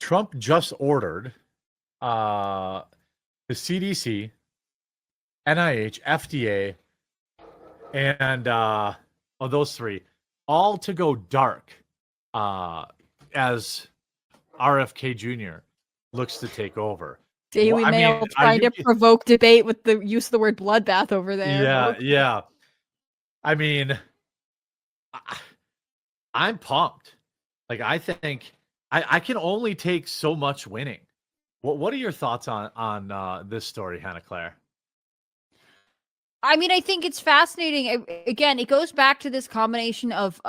Trump just ordered the CDC, NIH, FDA, and those three all to go dark as RFK Jr. looks to take over. Daily Mail trying to provoke debate with the use of the word bloodbath over there. Yeah. I mean, I'm pumped. Like, I think I can only take so much winning. What are your thoughts on this story, Hannah Claire? I mean, I think it's fascinating. Again, it goes back to this combination of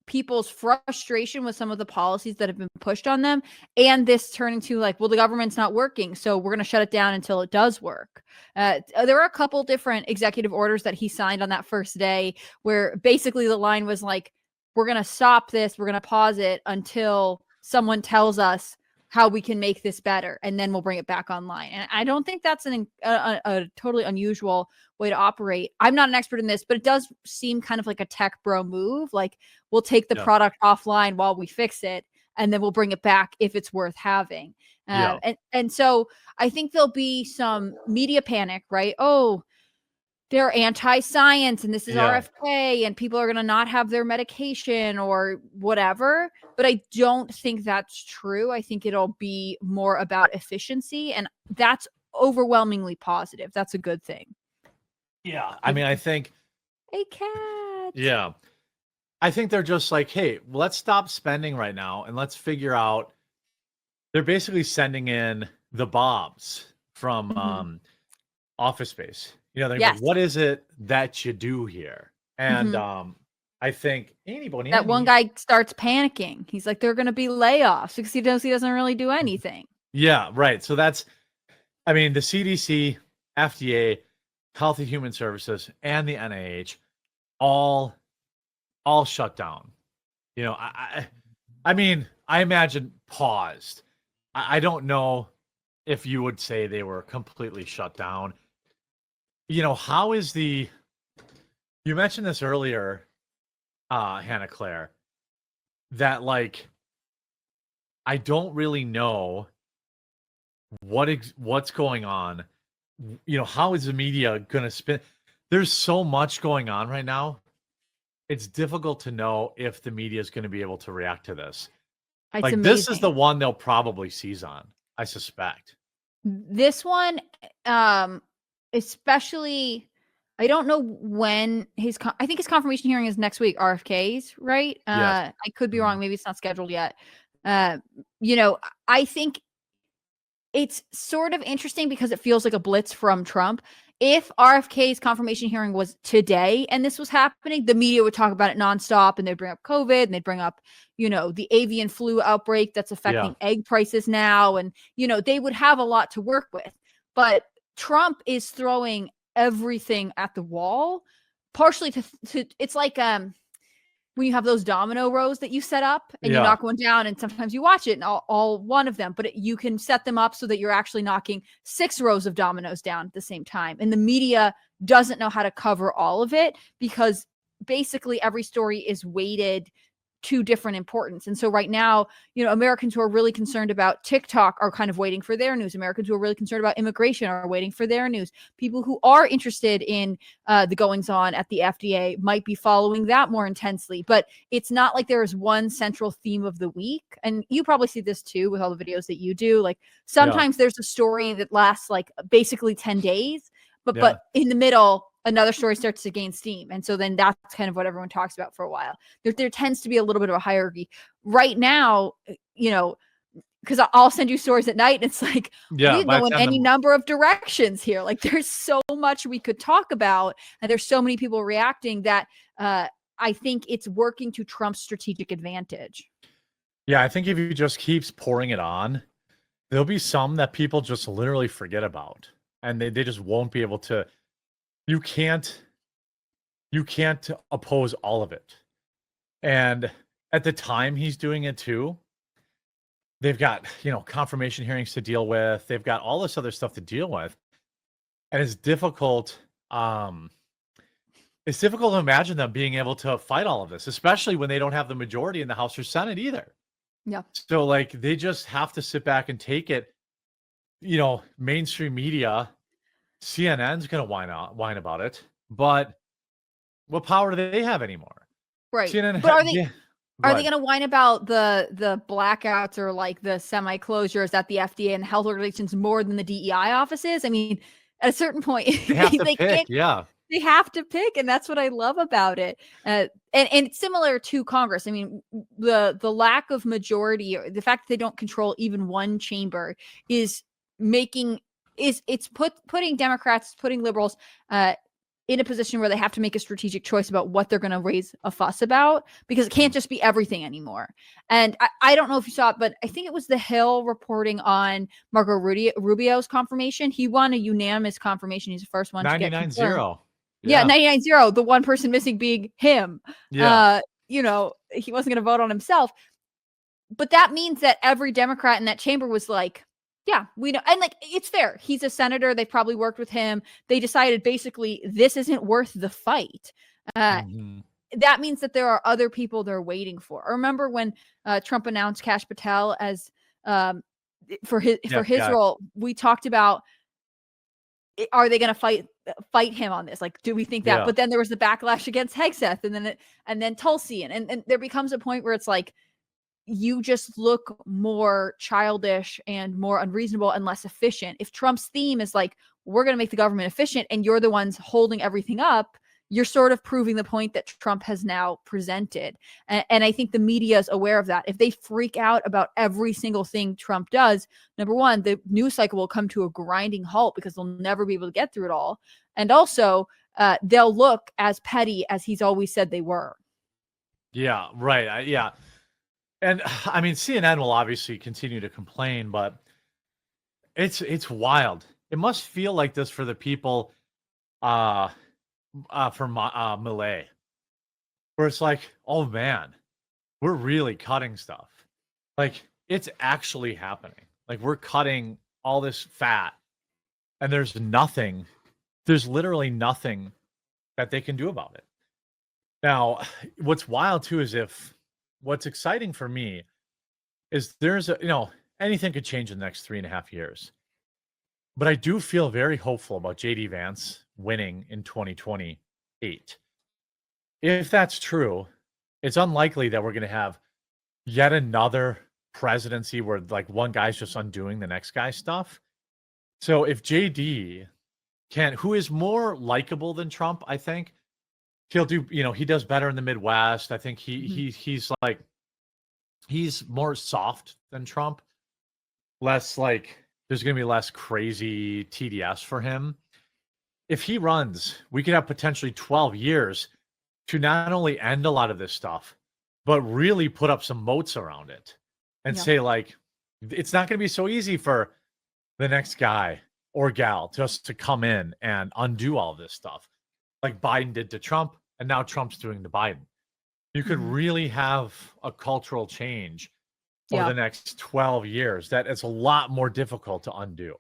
people's frustration with some of the policies that have been pushed on them, and this turning to like, well, the government's not working, so we're going to shut it down until it does work. There are a couple different executive orders that he signed on that first day where basically the line was like, we're going to stop this, we're going to pause it until someone tells us how we can make this better, and then we'll bring it back online. And I don't think that's a totally unusual way to operate. I'm not an expert in this, but it does seem kind of like a tech bro move. Like, we'll take the product offline while we fix it, and then we'll bring it back if it's worth having. And so I think there'll be some media panic, right? Oh, they're anti-science and this is RFK and people are going to not have their medication or whatever. But I don't think that's true. I think it'll be more about efficiency, and that's overwhelmingly positive. That's a good thing. Yeah. I mean, I think a cat. Yeah. I think they're just like, hey, let's stop spending right now and let's figure out. They're basically sending in the Bobs from Office Space. You know, they're like, what is it that you do here? And I think that one guy starts panicking. He's like, there are going to be layoffs because he doesn't really do anything. Yeah, right. So that's, I mean, the CDC, FDA, Health and Human Services, and the NIH all shut down. You know, I mean, I imagine paused. I don't know if you would say they were completely shut down. You know, how is you mentioned this earlier, Hannah Claire, that like, I don't really know what's going on. You know, how is the media going to spin? There's so much going on right now. It's difficult to know if the media is going to be able to react to this. It's like, amazing. This is the one they'll probably seize on, I suspect. This one, especially, I don't know when I think his confirmation hearing is next week, RFK's, right? Yes. I could be wrong. Maybe it's not scheduled yet. You know, I think it's sort of interesting because it feels like a blitz from Trump. If RFK's confirmation hearing was today and this was happening, the media would talk about it nonstop, and they'd bring up COVID and they'd bring up, you know, the avian flu outbreak that's affecting egg prices now. And, you know, they would have a lot to work with. But Trump is throwing everything at the wall, partially to it's like when you have those domino rows that you set up and you knock one down, and sometimes you watch it and all one of them, but you can set them up so that you're actually knocking 6 rows of dominoes down at the same time. And the media doesn't know how to cover all of it because basically every story is weighted to different importance. And so right now, you know, Americans who are really concerned about TikTok are kind of waiting for their news. Americans who are really concerned about immigration are waiting for their news. People who are interested in the goings on at the FDA might be following that more intensely. But it's not like there is one central theme of the week. And you probably see this too with all the videos that you do. Like sometimes there's a story that lasts like basically 10 days, but in the middle, another story starts to gain steam. And so then that's kind of what everyone talks about for a while. There tends to be a little bit of a hierarchy. Right now, you know, because I'll send you stories at night, and it's like, we go in any number of directions here. Like there's so much we could talk about, and there's so many people reacting that I think it's working to Trump's strategic advantage. Yeah, I think if he just keeps pouring it on, there'll be some that people just literally forget about, and they just won't be able to. You can't oppose all of it. And at the time he's doing it too, they've got, you know, confirmation hearings to deal with. They've got all this other stuff to deal with. And it's difficult. It's difficult to imagine them being able to fight all of this, especially when they don't have the majority in the House or Senate either. Yeah. So like they just have to sit back and take it. Mainstream media, CNN's gonna whine about it, but what power do they have anymore? Right. CNN, But yeah. are they going to whine about the blackouts or like the semi closures at the FDA and health organizations more than the DEI offices? I mean, at a certain point, They have to they pick, can't. yeah. They have to pick, and that's what I love about it. And it's similar to Congress. I mean, the lack of majority, or the fact that they don't control even one chamber, is putting Democrats, putting liberals, in a position where they have to make a strategic choice about what they're going to raise a fuss about, because it can't just be everything anymore. And I don't know if you saw it, but I think it was The Hill reporting on Marco Rubio's confirmation. He won a unanimous confirmation. He's the first one to get confirmed. 99-0. Yeah, 99-0, the one person missing being him. Yeah. He wasn't going to vote on himself. But that means that every Democrat in that chamber was like, yeah, we know. And like, it's fair. He's a senator. They probably worked with him. They decided basically this isn't worth the fight. That means that there are other people they're waiting for. I remember when Trump announced Kash Patel as for his role, we talked about, are they going to fight him on this? Like, do we think that? Yeah. But then there was the backlash against Hegseth, and then Tulsi, and there becomes a point where it's like, you just look more childish and more unreasonable and less efficient. If Trump's theme is like, we're going to make the government efficient, and you're the ones holding everything up, you're sort of proving the point that Trump has now presented. And I think the media is aware of that. If they freak out about every single thing Trump does, number one, the news cycle will come to a grinding halt because they'll never be able to get through it all. And also, they'll look as petty as he's always said they were. Yeah, right. Yeah. And I mean, CNN will obviously continue to complain, but it's wild. It must feel like this for the people from Malay, where it's like, oh man, we're really cutting stuff. Like, it's actually happening. Like, we're cutting all this fat, and there's literally nothing that they can do about it. Now, what's wild too is what's exciting for me is anything could change in the next 3.5 years. But I do feel very hopeful about JD Vance winning in 2028. If that's true, it's unlikely that we're going to have yet another presidency where like one guy's just undoing the next guy's stuff. So if JD who is more likable than Trump, I think he'll do, he does better in the Midwest. I think he's more soft than Trump. Less like, there's going to be less crazy TDS for him. If he runs, we could have potentially 12 years to not only end a lot of this stuff, but really put up some moats around it and say like, it's not going to be so easy for the next guy or gal just to come in and undo all this stuff like Biden did to Trump, and now Trump's doing to Biden. You could really have a cultural change for the next 12 years that is a lot more difficult to undo.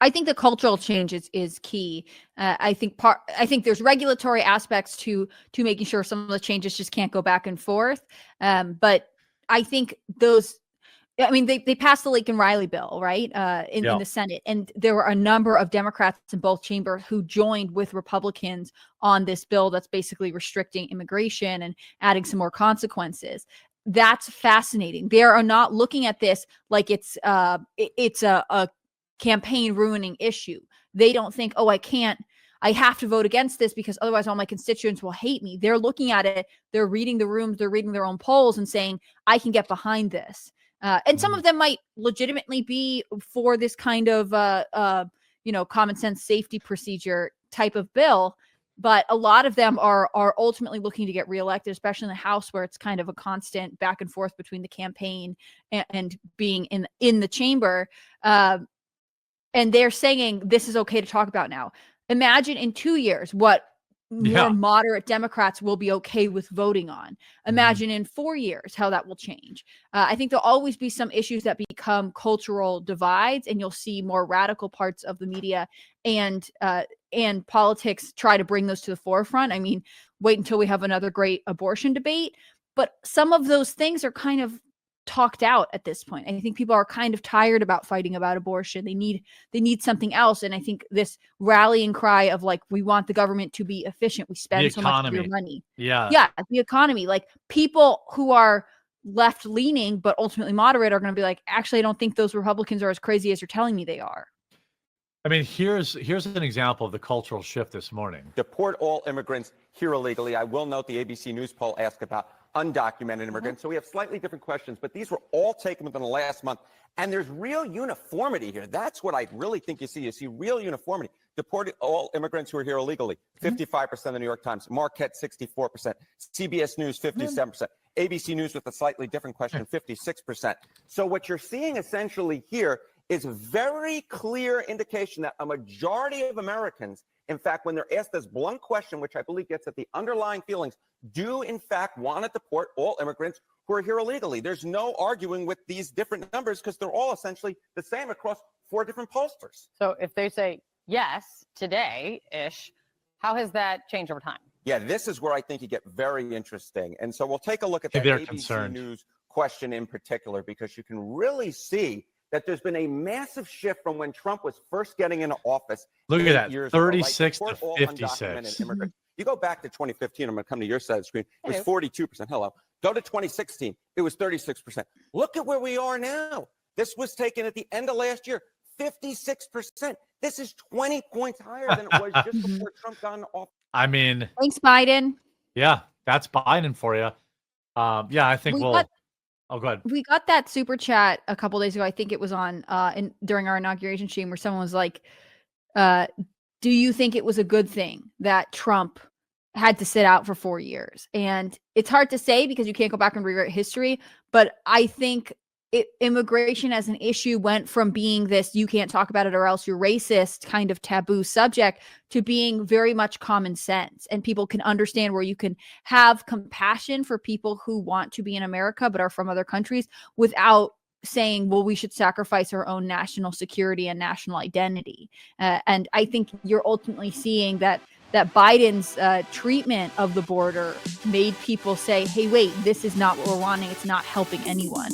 I think the cultural change is key. I think there's regulatory aspects to making sure some of the changes just can't go back and forth. But I think they passed the Lincoln Riley bill, right? In the Senate. And there were a number of Democrats in both chambers who joined with Republicans on this bill that's basically restricting immigration and adding some more consequences. That's fascinating. They are not looking at this like it's a campaign ruining issue. They don't think, I have to vote against this because otherwise all my constituents will hate me. They're looking at it. They're reading the rooms. They're reading their own polls and saying, I can get behind this. And some of them might legitimately be for this kind of, common sense safety procedure type of bill. But a lot of them are ultimately looking to get reelected, especially in the House, where it's kind of a constant back and forth between the campaign and being in the chamber. And they're saying this is okay to talk about now. Imagine in 2 years what more moderate Democrats will be okay with voting on. Imagine in 4 years how that will change. I think there'll always be some issues that become cultural divides, and you'll see more radical parts of the media and politics try to bring those to the forefront. I mean, wait until we have another great abortion debate. But some of those things are kind of talked out at this point. I think people are kind of tired about fighting about abortion. They need something else. And I think this rallying cry of like, we want the government to be efficient. We spend so much of your money. Yeah. The economy. Like, people who are left leaning but ultimately moderate are going to be like, actually, I don't think those Republicans are as crazy as you're telling me they are. I mean, here's an example of the cultural shift this morning. Deport all immigrants here illegally. I will note the ABC News poll asked about undocumented immigrants. So we have slightly different questions, but these were all taken within the last month. And there's real uniformity here. That's what I really think you see. You see real uniformity. Deport all immigrants who are here illegally. 55% of the New York Times. Marquette, 64%. CBS News, 57%. ABC News with a slightly different question, 56%. So what you're seeing essentially here is a very clear indication that a majority of Americans, in fact, when they're asked this blunt question, which I believe gets at the underlying feelings, do in fact want to deport all immigrants who are here illegally. There's no arguing with these different numbers because they're all essentially the same across 4 different pollsters. So if they say yes today-ish, how has that changed over time? Yeah, this is where I think you get very interesting. And so we'll take a look at that ABC News question in particular, because you can really see that there's been a massive shift from when Trump was first getting into office. Look at that, 36 to 56. You go back to 2015, I'm going to come to your side of the screen, it was 42%. Hello. Go to 2016, it was 36%. Look at where we are now. This was taken at the end of last year, 56%. This is 20 points higher than it was just before Trump got into office. I mean, thanks, Biden. Yeah, that's Biden for you. Yeah, I think oh, go ahead. We got that super chat a couple days ago. I think it was on during our inauguration stream where someone was like, do you think it was a good thing that Trump had to sit out for 4 years? And it's hard to say because you can't go back and rewrite history. But I think immigration as an issue went from being this you can't talk about it or else you're racist kind of taboo subject to being very much common sense, and people can understand where you can have compassion for people who want to be in America but are from other countries without saying, well, we should sacrifice our own national security and national identity. And I think you're ultimately seeing that Biden's treatment of the border made people say, hey, wait, this is not what we're wanting. It's not helping anyone.